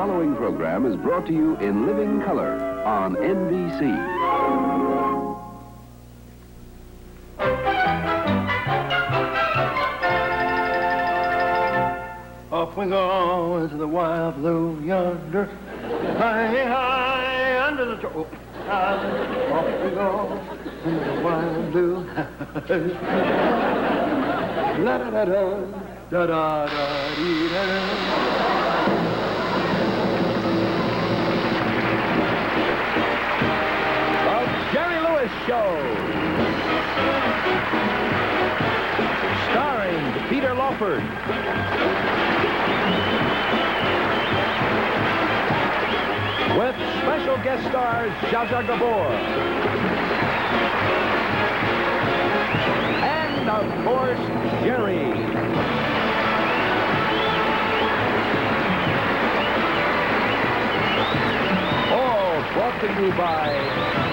following program is brought to you in living color on NBC. Off we go into the wild blue yonder. High, high, under the tree. Off we go into the wild blue. La da da da, da da da dee da da. The Jerry Lewis Show. Starring Peter Lawford. With special guest stars Gabor. And, of course, Jerry. All brought to you by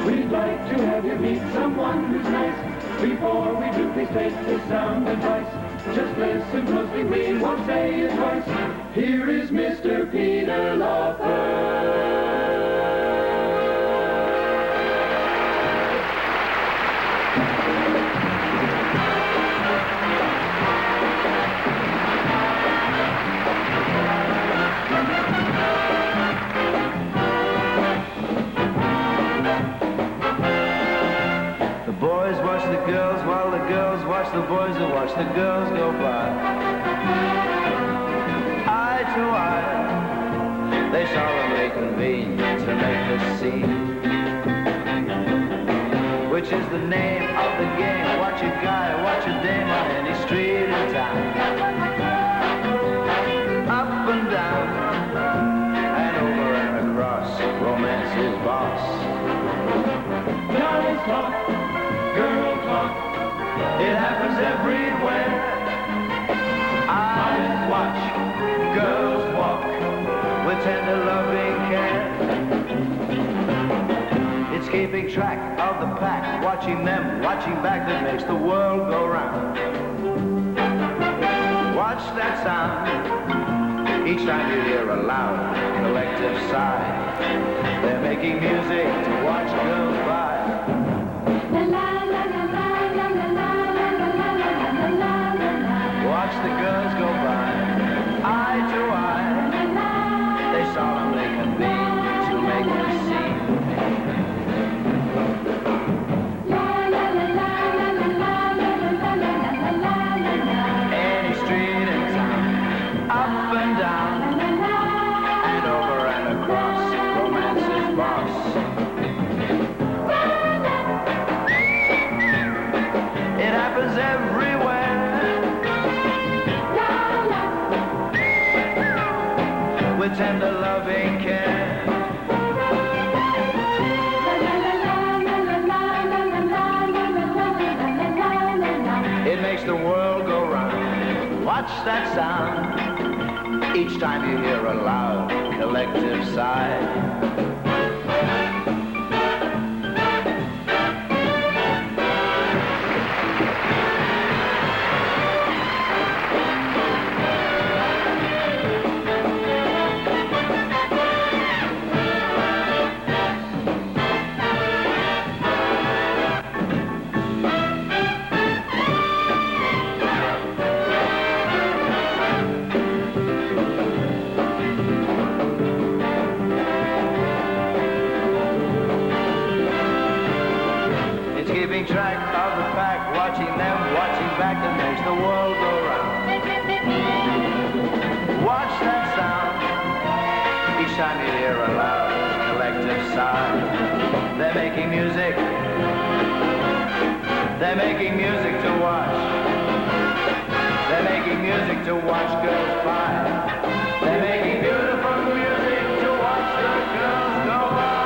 We'd like to have you meet someone who's nice. Before we do, please take this sound advice. Just listen closely, we won't say it twice. Here is Mr. Peter Lawford. The girls while the girls watch the boys who watch the girls go by. Eye to eye, they solemnly convene to make a scene, which is the name of the game. Watch a guy, watch a dame on any street in town. Up and down, and over and across, romance is boss. Guys talk, girl talk, it happens everywhere. Eyes watch, girls walk with tender loving care. It's keeping track of the pack, watching them, watching back, that makes the world go round. Watch that sound each time you hear a loud collective sigh. They're making music to watch girls by. Watch the girls go by, eye to eye. They solemnly convene to make a scene. Any street in town, up and down, and over and across, romance is boss. It happens everywhere. With tender loving care. It makes the world go round. Watch that sound each time you hear a loud collective sigh. Keeping track of the pack, watching them, watching back, that makes the world go round. Watch that sound each time you hear a loud collective sigh. They're making music. They're making music to watch. They're making music to watch girls by. They're making beautiful music to watch the girls go by.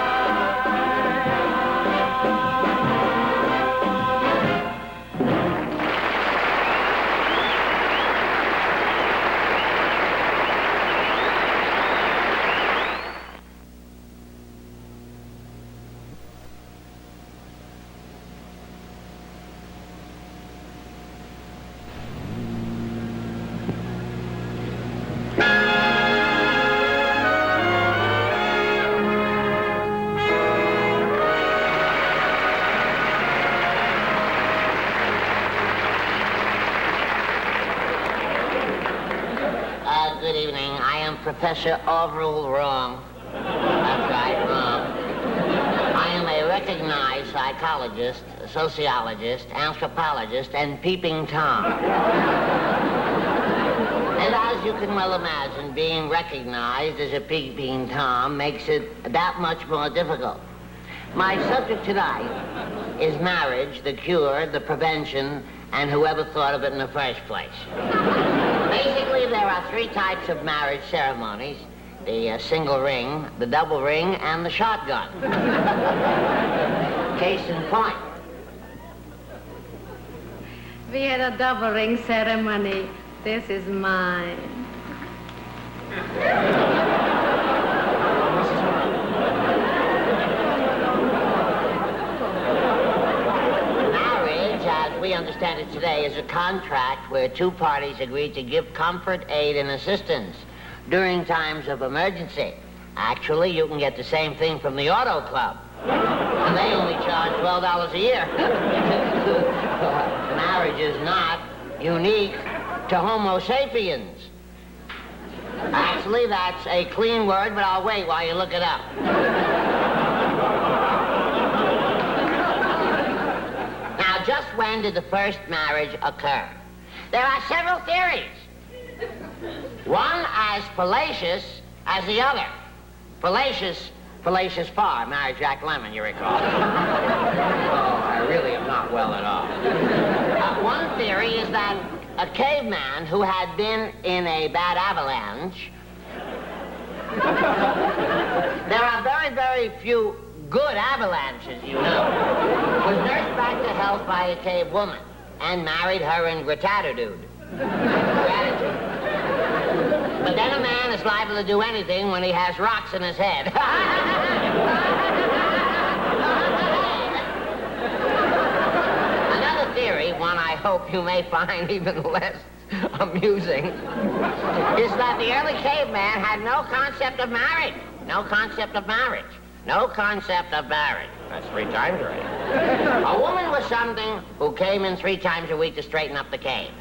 Good evening. I am Professor Overrule Wrong. That's right, wrong. I am a recognized psychologist, sociologist, anthropologist, and peeping Tom. And as you can well imagine, being recognized as a peeping Tom makes it that much more difficult. My subject tonight is marriage, the cure, the prevention, and whoever thought of it in the first place. Basically, there are three types of marriage ceremonies: the single ring, the double ring, and the shotgun. Case in point. We had a double ring ceremony. This is mine. understand it today is a contract where two parties agree to give comfort, aid, and assistance during times of emergency. Actually, you can get the same thing from the auto club. And they only charge $12 a year. Marriage is not unique to Homo sapiens. Actually, that's a clean word, but I'll wait while you look it up. Now, just when did the first marriage occur? There are several theories. One as fallacious as the other. Fallacious par, married Jack Lemmon, you recall. Oh, I really am not well at all. One theory is that a caveman who had been in a bad avalanche. There are very, very few good avalanches, you know. Was nursed back to health by a cave woman and married her in gratitude. But then a man is liable to do anything when he has rocks in his head. Another theory, one I hope you may find even less amusing, is that the early caveman had no concept of marriage. No concept of marriage. No concept of marriage. That's 3 times already. A woman was something who came in 3 times a week to straighten up the cave.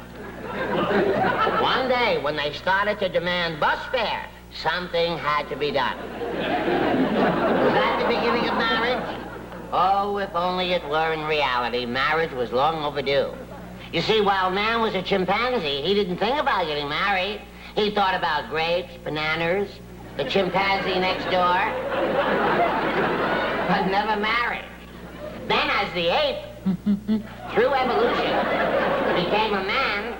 One day, when they started to demand bus fare, something had to be done. Was that the beginning of marriage? Oh, if only it were in reality. Marriage was long overdue. You see, while man was a chimpanzee, he didn't think about getting married. He thought about grapes, bananas, the chimpanzee next door, but never married. Then as the ape, through evolution, became a man,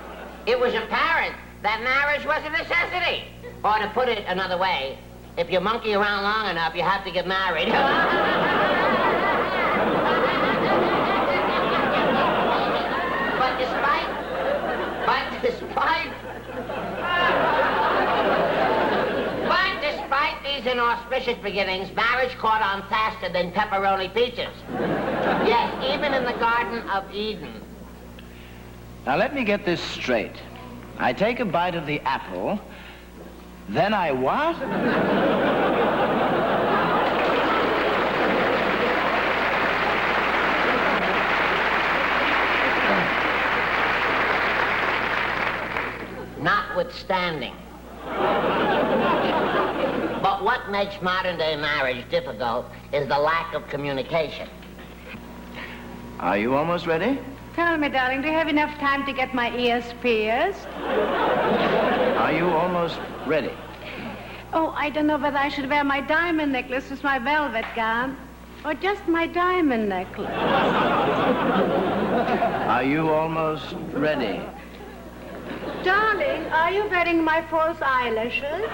it was apparent that marriage was a necessity. Or to put it another way, if you monkey around long enough, you have to get married. But despite these inauspicious beginnings, marriage caught on faster than pepperoni pizzas. Yes, even in the Garden of Eden. Now, let me get this straight. I take a bite of the apple, then I what? Notwithstanding. But what makes modern-day marriage difficult is the lack of communication. Are you almost ready? Tell me, darling, do you have enough time to get my ears pierced? Are you almost ready? Oh, I don't know whether I should wear my diamond necklace with my velvet gown, or just my diamond necklace. Are you almost ready? Darling, are you wearing my false eyelashes?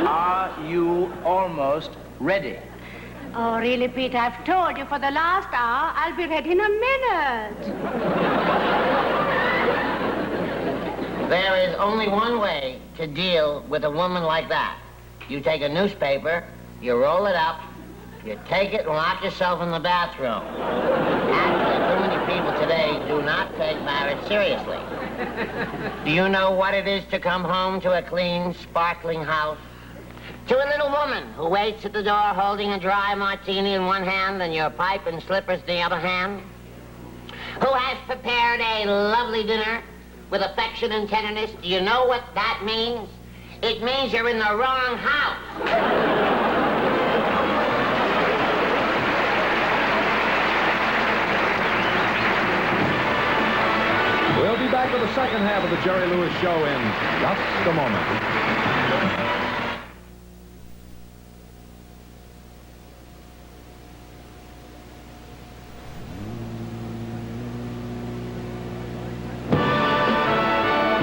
Are you almost ready? Oh, really, Pete, I've told you for the last hour, I'll be ready in a minute. There is only one way to deal with a woman like that. You take a newspaper, you roll it up, you take it and lock yourself in the bathroom. Actually, too many people today do not take marriage seriously. Do you know what it is to come home to a clean, sparkling house? To a little woman who waits at the door holding a dry martini in one hand and your pipe and slippers in the other hand? Who has prepared a lovely dinner with affection and tenderness? Do you know what that means? It means you're in the wrong house. We'll be back with the second half of the Jerry Lewis Show in just a moment.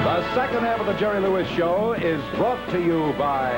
The second half of the Jerry Lewis Show is brought to you by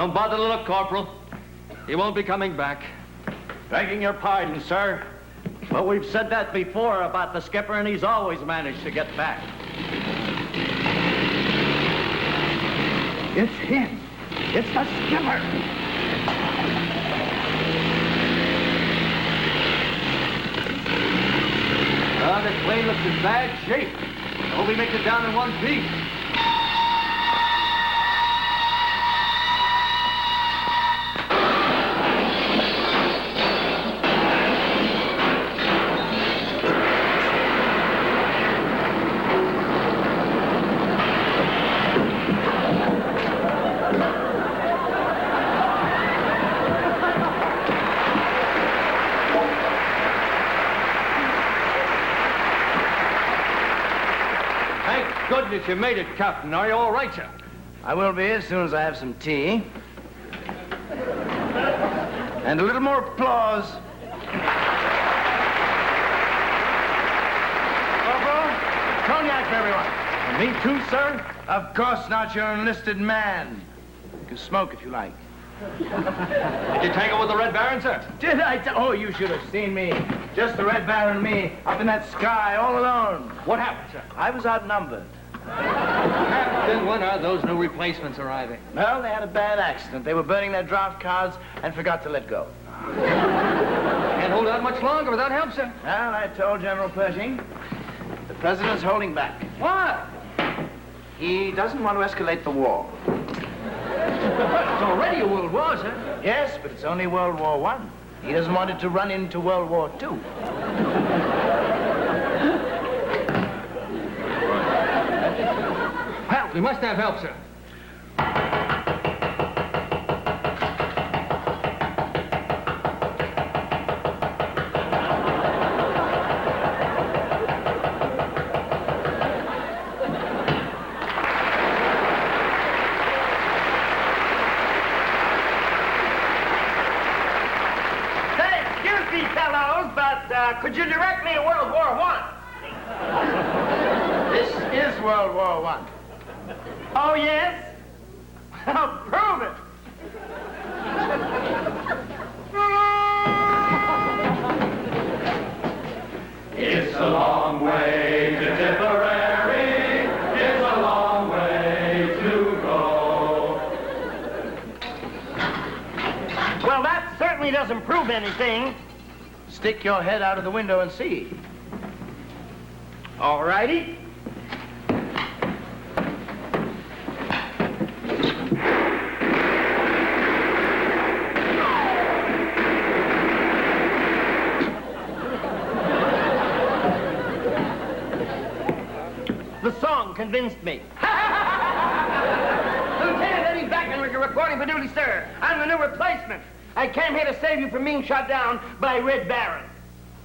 Don't bother to look, Corporal. He won't be coming back. Begging your pardon, sir. But we've said that before about the skipper, and he's always managed to get back. It's him. It's the skipper. Oh, this plane looks in bad shape. I hope he makes it down in one piece. Goodness, you made it, Captain. Are you all right, sir? I will be as soon as I have some tea. And a little more applause. Corporal, cognac for everyone. And me too, sir? Of course not, you're an enlisted man. You can smoke if you like. Did you tangle with the Red Baron, sir? Did I? Oh, you should have seen me. Just the Red Baron and me, up in that sky, all alone. What happened, sir? I was outnumbered. Captain, when are those new replacements arriving? Well, they had a bad accident. They were burning their draft cards and forgot to let go. Can't hold out much longer without help, sir. Well, I told General Pershing, the president's holding back. What? He doesn't want to escalate the war. It's already a world war, sir. Yes, but it's only World War I. He doesn't want it to run into World War II. Help! We must have help, sir. Could you direct me to World War I? This is World War I. Oh, yes? I'll prove it. It's a long way to Tipperary. It's a long way to go. Well, that certainly doesn't prove anything. Stick your head out of the window and see. All righty. The song convinced me. Lieutenant Eddie Backenricker reporting for duty, sir. I'm the new replacement. I came here to save you from being shot down by Red Baron.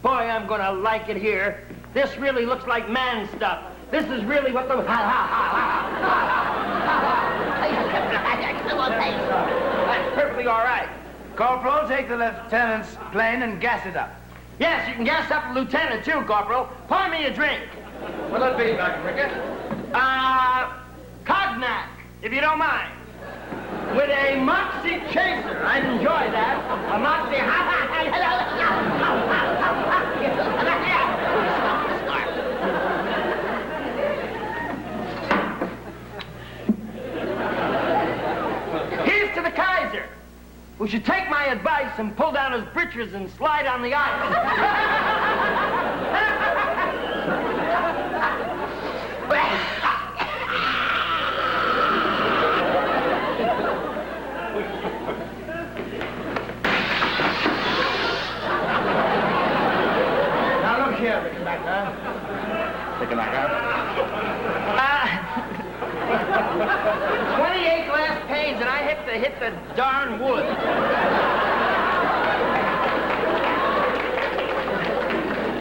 Boy, I'm gonna like it here. This really looks like man stuff. This is really what the... That's perfectly all right. Corporal, take the lieutenant's plane and gas it up. Yes, you can gas up the lieutenant too, Corporal. Pour me a drink. What'll it be, Backenricker? Cognac, if you don't mind. With a Moxie chaser. I'd enjoy that. A Moxie... Here's to the Kaiser, who should take my advice and pull down his breeches and slide on the ice. Here, Rickenbacker. Rickenbacker. 28 glass panes, and I hit the darn wood.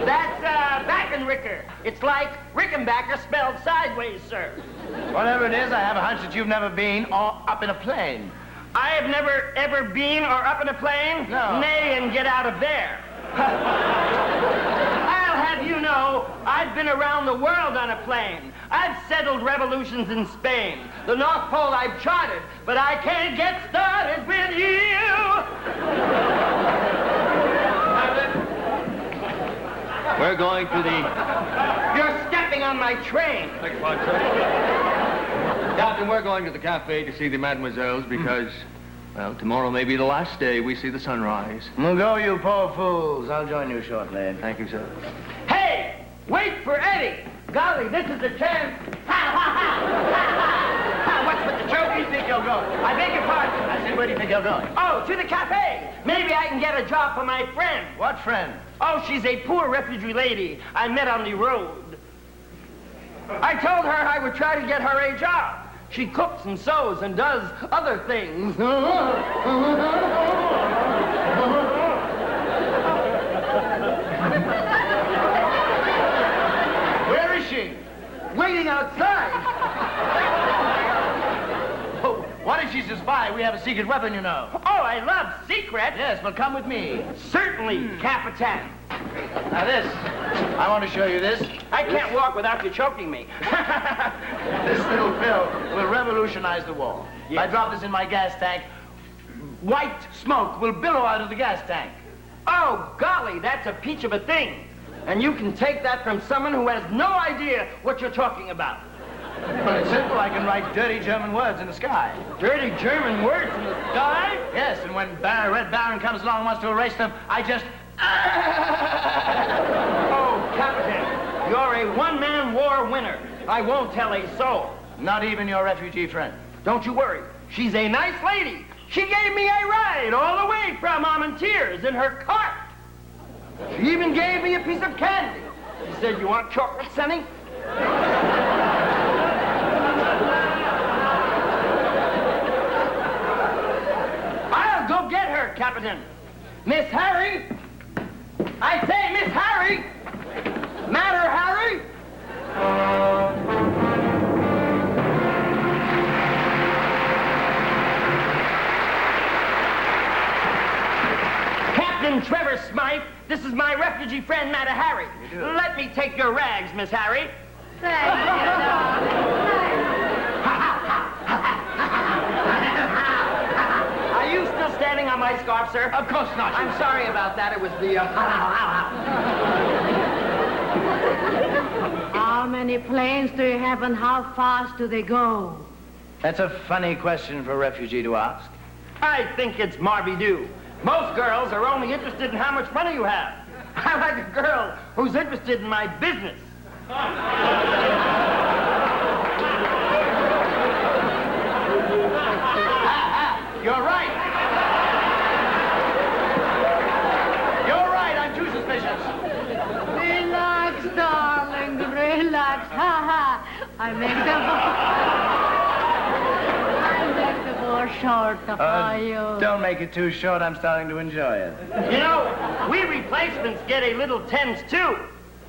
That's Backenricker. It's like Rickenbacker spelled sideways, sir. Whatever it is, I have a hunch that you've never been or up in a plane. I have never, ever been or up in a plane? No. Nay, and get out of there. I'll have you know, I've been around the world on a plane. I've settled revolutions in Spain. The North Pole I've charted, but I can't get started with you. We're going to the... You're stepping on my train. Captain, we're going to the cafe to see the mademoiselles because, well, tomorrow may be the last day we see the sunrise. Well, go, you poor fools. I'll join you shortly. Thank you, sir. Hey, wait for Eddie. Golly, this is a chance. Ha, ha, ha, ha, ha. What's with the joke? Where do you think you're going? I beg your pardon. I said, where do you think you're going? Oh, to the cafe. Maybe I can get a job for my friend. What friend? Oh, she's a poor refugee lady I met on the road. I told her I would try to get her a job. She cooks and sews and does other things. Where is she? Waiting outside. Oh, what if she's a spy? We have a secret weapon, you know. Oh, I love secrets. Yes, well, come with me. Certainly, Capitan. Now, this. I want to show you this. I can't walk without you choking me. This little pill will revolutionize the war. Yes. If I drop this in my gas tank, white smoke will billow out of the gas tank. Oh, golly, that's a peach of a thing. And you can take that from someone who has no idea what you're talking about. But it's simple. I can write dirty German words in the sky. Dirty German words in the sky? Yes, and when Red Baron comes along and wants to erase them, I just... Oh, Captain, you're a one-man war winner. I won't tell a soul. Not even your refugee friend. Don't you worry. She's a nice lady. She gave me a ride all the way from Armentières in her cart. She even gave me a piece of candy. She said, you want chocolate, Sonny? I'll go get her, Captain. Miss Harry. I say, Miss Harry. Matter, Harry? Captain Trevor Smythe, this is my refugee friend, Matter Harry. Let me take your rags, Miss Harry. Thank you, Are you still standing on my scarf, sir? Of course not. I'm sorry about that. It was the... How many planes do you have and how fast do they go? That's a funny question for a refugee to ask. I think it's Marby-Doo. Most girls are only interested in how much money you have. I like a girl who's interested in my business. You're right. You're right. I'm too suspicious. Relax, darling, relax. Ha ha. I make the war shorter for you. Don't make it too short. I'm starting to enjoy it. You know, we replacements get a little tense, too.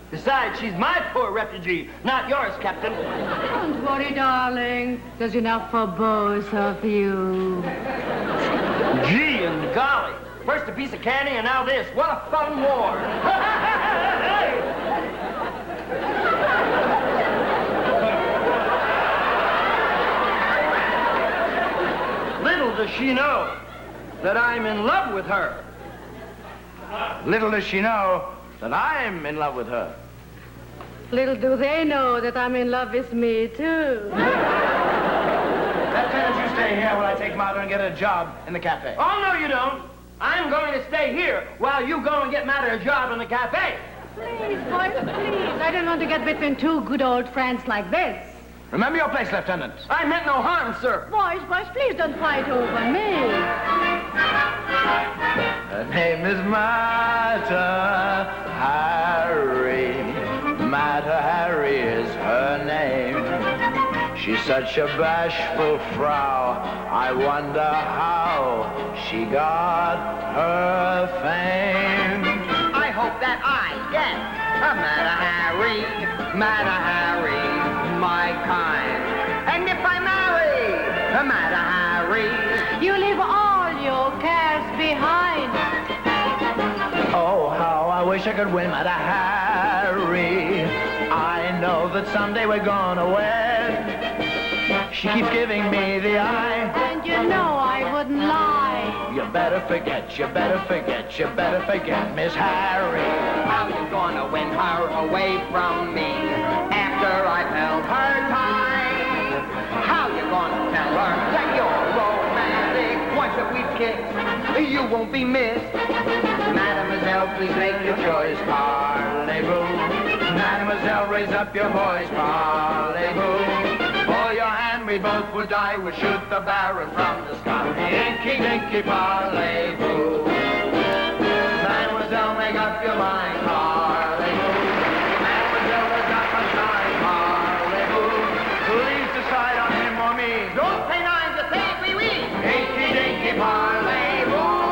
Besides, she's my poor refugee, not yours, Captain. Don't worry, darling. There's enough for both of you. Gee and golly. First a piece of candy and now this. What a fun war. Little does she know that I'm in love with her. Little does she know that I'm in love with her. Little do they know that I'm in love with me, too. Lieutenant, you stay here while I take Martha and get a job in the cafe. Oh, no, you don't. I'm going to stay here while you go and get Matter a job in the cafe. Please, boys, please. I don't want to get between two good old friends like this. Remember your place, Lieutenant. I meant no harm, sir. Boys, please don't fight over me. Her name is Martha Harry. Martha Harry is her name. She's such a bashful frau. I wonder how she got her fame. I hope that I get a Matter Harry, my kind. And if I marry a Matter Harry, You leave all your cares behind. Oh, how I wish I could win Matter Harry. Harry. I know that someday we're gonna wed. She keeps giving me the eye. And you know I wouldn't lie. You better forget, you better forget, you better forget, Miss Harry. How you gonna win her away from me after I've held her tight? How you gonna tell her that you're romantic once that we've kissed? You won't be missed. Mademoiselle, please make your choice. Parlez-vous. Mademoiselle, raise up your voice. Parlez-vous. For your hand, we both would die. We'd shoot the Baron from the sky. Inky, dinky, parlez-vous. Mademoiselle, make up your mind. Parlez-vous. Mademoiselle, raise up my shine. Parlez-vous. Please decide on him or me. Don't say nine to say oui, oui. Inky, dinky, parlez-vous.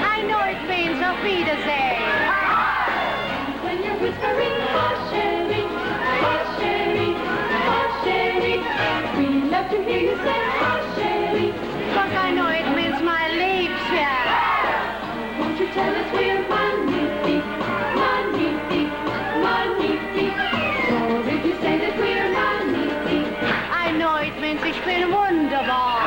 I know it means auf Wiedersehen. When you're whispering, oh, Sherry, we love to hear you say, oh, Sherry. Because I know it means my lips, yeah. Won't you tell us we're magnifique, magnifique, magnifique? Or if you say that we're magnifique. I know it means ich bin wunderbar.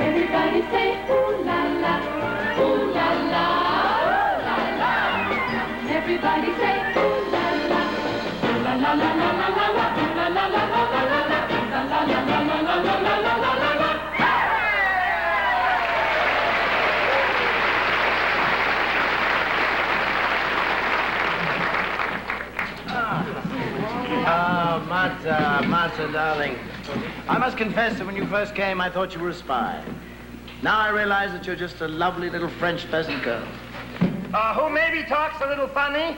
Everybody say, ooh la la, ooh la la, ooh la la. Everybody say, ooh la la, ooh la la la la la la la, ooh la la la la la la la, ooh la la la la la la la la la la la. Martha, darling. I must confess that when you first came, I thought you were a spy. Now I realize that you're just a lovely little French peasant girl. Who maybe talks a little funny?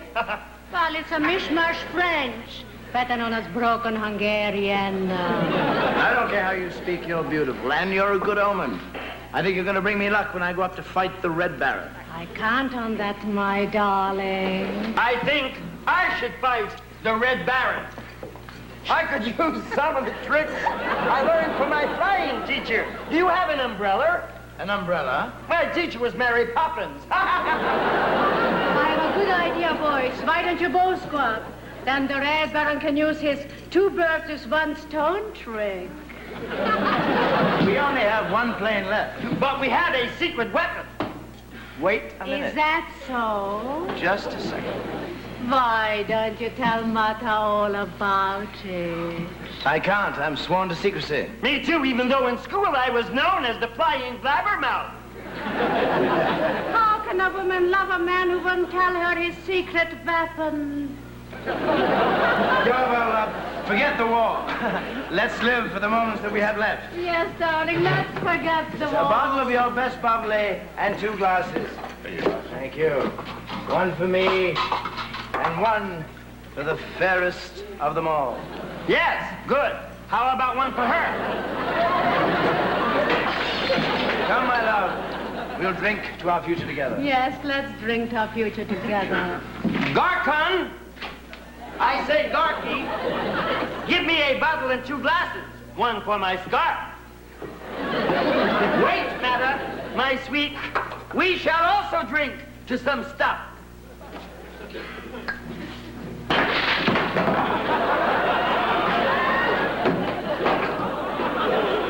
Well, it's a mishmash French, better known as broken Hungarian. I don't care how you speak, you're beautiful, and you're a good omen. I think you're going to bring me luck when I go up to fight the Red Baron. I can't on that, my darling. I think I should fight the Red Baron. I could use some of the tricks I learned from my flying teacher. Do you have an umbrella? An umbrella? My teacher was Mary Poppins. I have a good idea, boys. Why don't you both go up? Then the Red Baron can use his two birds with one stone trick. We only have one plane left. But we had a secret weapon. Wait a minute. Is that so? Just a second. Why don't you tell Martha all about it? I can't. I'm sworn to secrecy. Me too, even though in school I was known as the flying blabbermouth. How can a woman love a man who won't tell her his secret weapon? Well, forget the war. Let's live for the moments that we have left. Yes, darling, let's forget the war. A bottle of your best bubbly and 2 glasses. Thank you. One for me and one for the fairest of them all. Yes, good. How about one for her? Come, my love. We'll drink to our future together. Yes, let's drink to our future together. Garcon! I say, Garky, give me a bottle and 2 glasses. One for my scarf. Wait, Meta, my sweet. We shall also drink to some stuff.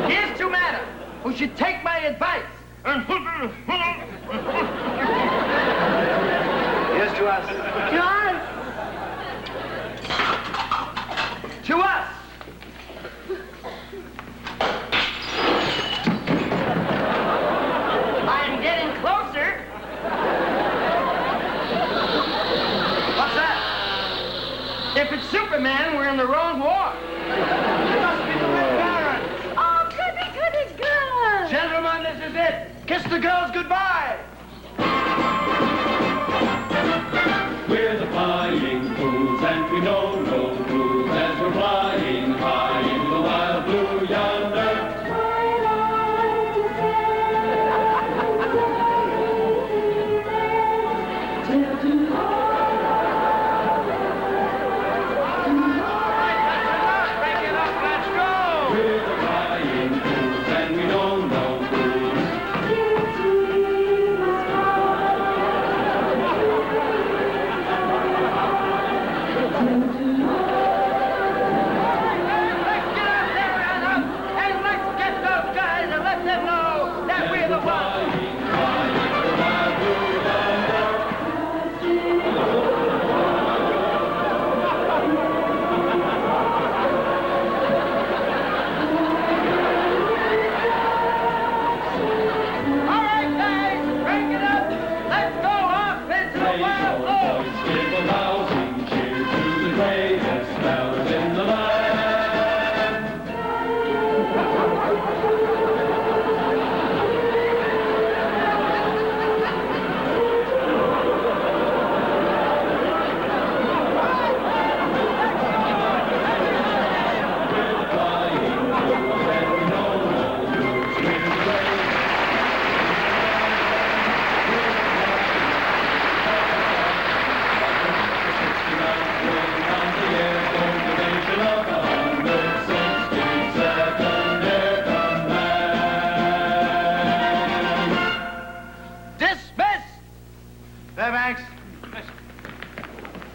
Here's to Meta, who should take my advice. Here's to us. To us. To us. I'm getting closer. What's that? If it's Superman, we're in the wrong war. It must be the Red Baron. Oh, goody girl. Gentlemen, this is it. Kiss the girls goodbye. We're the flying fools, and we know no rules as we're flying high in the wild blue yonder.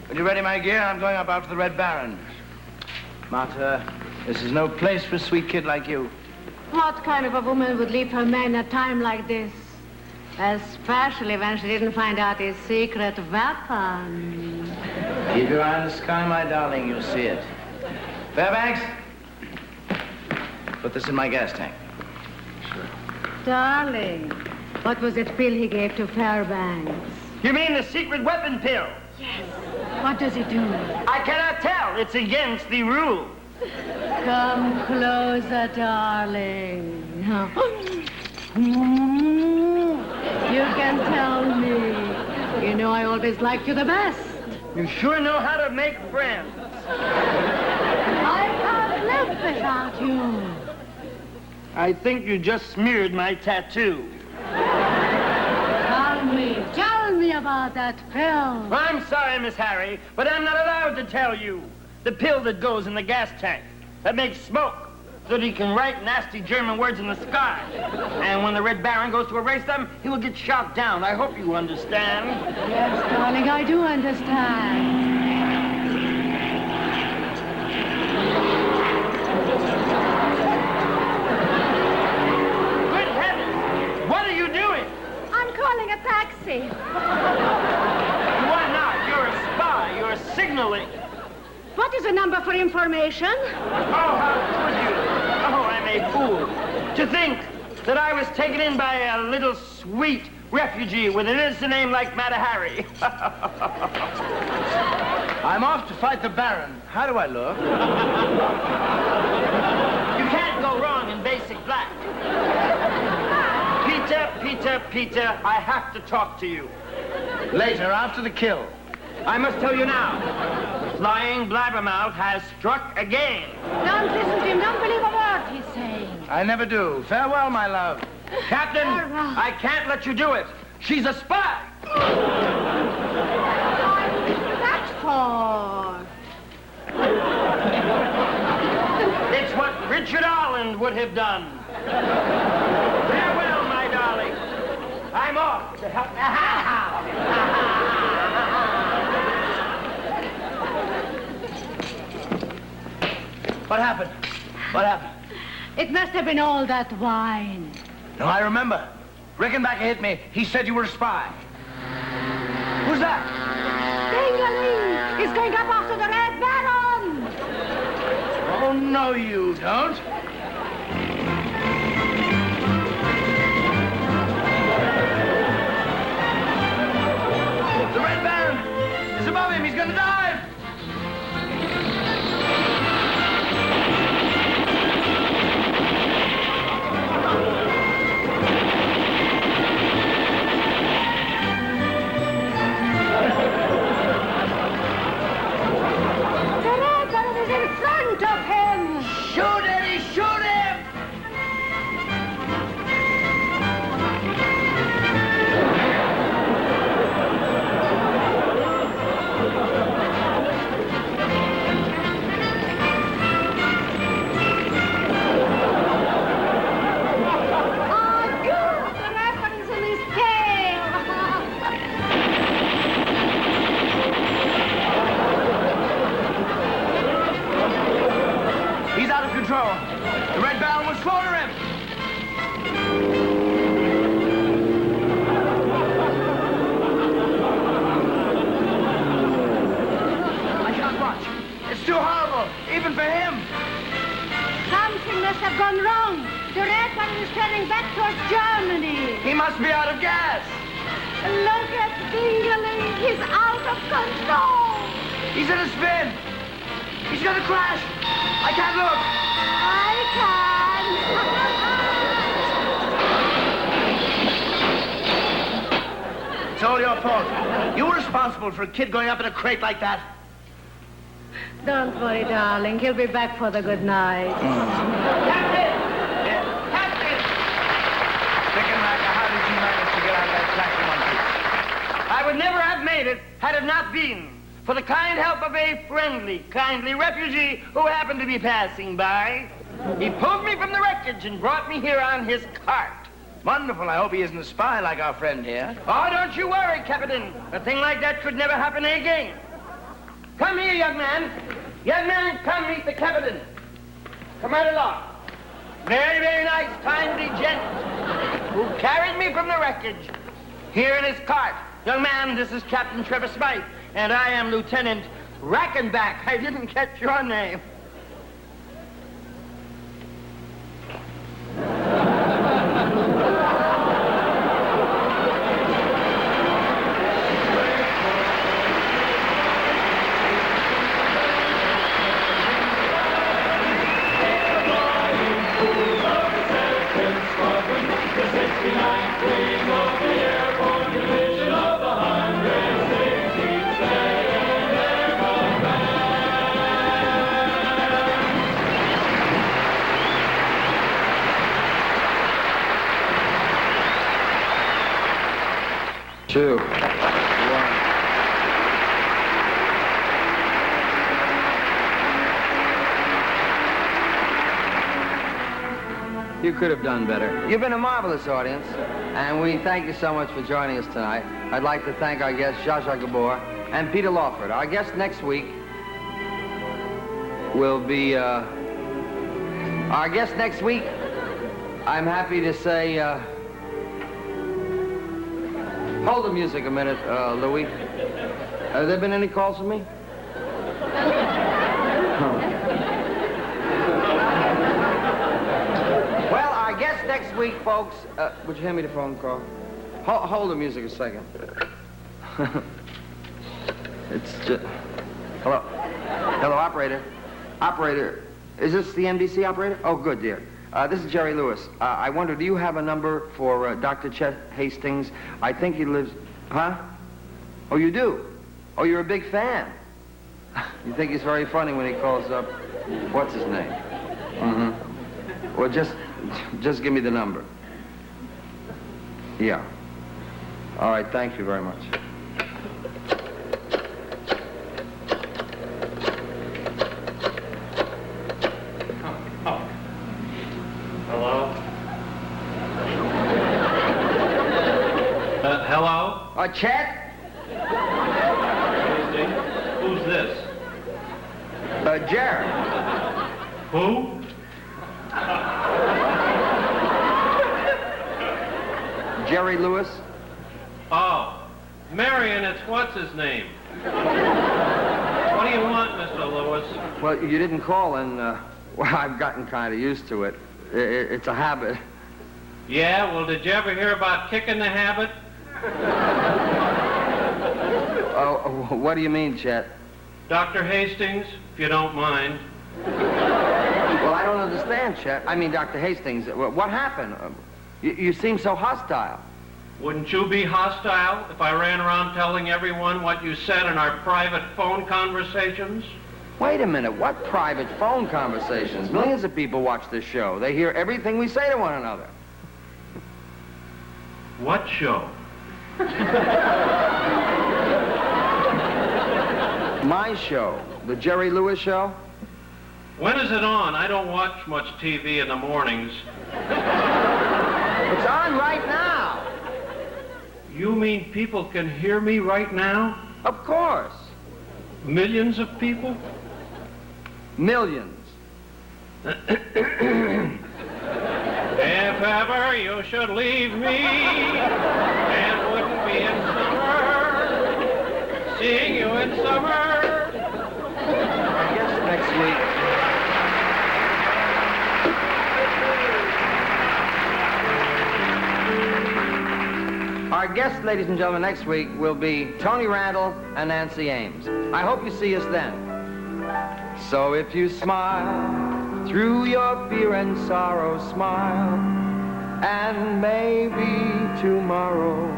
Are you ready, my dear? I'm going up after the Red Baron. Martha, this is no place for a sweet kid like you. What kind of a woman would leave her man at a time like this? Especially when she didn't find out his secret weapon. Keep your eye on the sky, my darling. You'll see it. Fairbanks, put this in my gas tank. Darling, what was that pill he gave to Fairbanks? You mean the secret weapon pill? Yes. What does it do? I cannot tell. It's against the rule. Come closer, darling. You can tell me. You know I always liked you the best. You sure know how to make friends. I can't live without you. I think you just smeared my tattoo. Tell me about that pill. I'm sorry, Miss Harry, but I'm not allowed to tell you. The pill that goes in the gas tank, that makes smoke, so that he can write nasty German words in the sky. And when the Red Baron goes to erase them, he will get shot down. I hope you understand. Yes, darling, I do understand. Good heavens! What are you doing? I'm calling a taxi. Why not? You're a spy. You're signaling. What is the number for information? Oh, how could you? Oh, I'm a fool. To think that I was taken in by a little sweet refugee with an innocent name like Mata Harry. I'm off to fight the Baron. How do I look? You can't go wrong in basic black. Peter, I have to talk to you. Later, after the kill. I must tell you now. Flying Blabbermouth has struck again. Don't listen to him. Don't believe a word he's saying. I never do. Farewell, my love. Captain, Farewell. I can't let you do it. She's a spy. That's for. It's what Richard Arland would have done. Farewell, my darling. I'm off to help. What happened? What happened? It must have been all that wine. No, I remember. Rickenbacker hit me. He said you were a spy. Who's that? Ding-a-ling! He's going up after the Red Baron! Oh, no, you don't. The Red Baron is above him. He's going to dive. gone wrong. The Red Baron is turning back towards Germany. He must be out of gas. Look at Dingeling. He's out of control. He's in a spin. He's gonna crash. I can't look. I can. It's all your fault. You were responsible for a kid going up in a crate like that. Don't worry, darling. He'll be back for the good night. Captain! Captain! Pickenmacker, how did you manage to get out of that taxi monkey? I would never have made it had it not been for the kind help of a friendly, kindly refugee who happened to be passing by. He pulled me from the wreckage and brought me here on his cart. Wonderful. I hope he isn't a spy like our friend here. Oh, don't you worry, Captain. A thing like that could never happen again. Come here, young man. Young man, come meet the captain. Come right along. Very, very nice, kindly gent who carried me from the wreckage here in his cart. Young man, this is Captain Trevor Smythe, and I am Lieutenant Rackenback. I didn't catch your name. Two. One. You could have done better. You've been a marvelous audience, and we thank you so much for joining us tonight. I'd like to thank our guests, Gabor and Peter Lawford. Our guest next week will be, our guest next week, I'm happy to say, hold the music a minute, Louis. Have there been any calls from me? Well, our guest next week, folks, would you hand me the phone call? Hold the music a second. It's just... Hello? Hello, operator. Operator, is this the MDC operator? Oh, good, dear. This is Jerry Lewis. I wonder, do you have a number for Dr. Chet Hastings? I think he lives... Huh? Oh, you do? Oh, you're a big fan. You think he's very funny when he calls up... What's his name? Mm-hmm. Well, just give me the number. Yeah. All right, thank you very much. Chet? Who's this? Jerry. Who? Jerry Lewis. Oh, Marion, it's what's his name? What do you want, Mr. Lewis? Well, you didn't call, and, well, I've gotten kind of used to it. It's a habit. Yeah, well, did you ever hear about kicking the habit? Oh, what do you mean, Chet? Dr. Hastings, if you don't mind. Well, I don't understand, Chet. I mean, Dr. Hastings, what happened? You seem so hostile. Wouldn't you be hostile if I ran around telling everyone what you said in our private phone conversations? Wait a minute, what private phone conversations? Millions of people watch this show. They hear everything we say to one another. What show? My show, the Jerry Lewis Show. When is it on? I don't watch much TV in the mornings. It's on right now. You mean people can hear me right now? Of course. Millions of people? Millions. If ever you should leave me, and wouldn't be in summer, seeing you in summer. I guess next week. Our guests, ladies and gentlemen, next week will be Tony Randall and Nancy Ames. I hope you see us then. So if you smile through your fear and sorrow, smile, and maybe tomorrow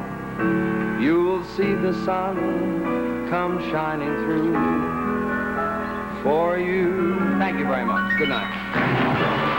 you'll see the sun come shining through for you. Thank you very much. Good night.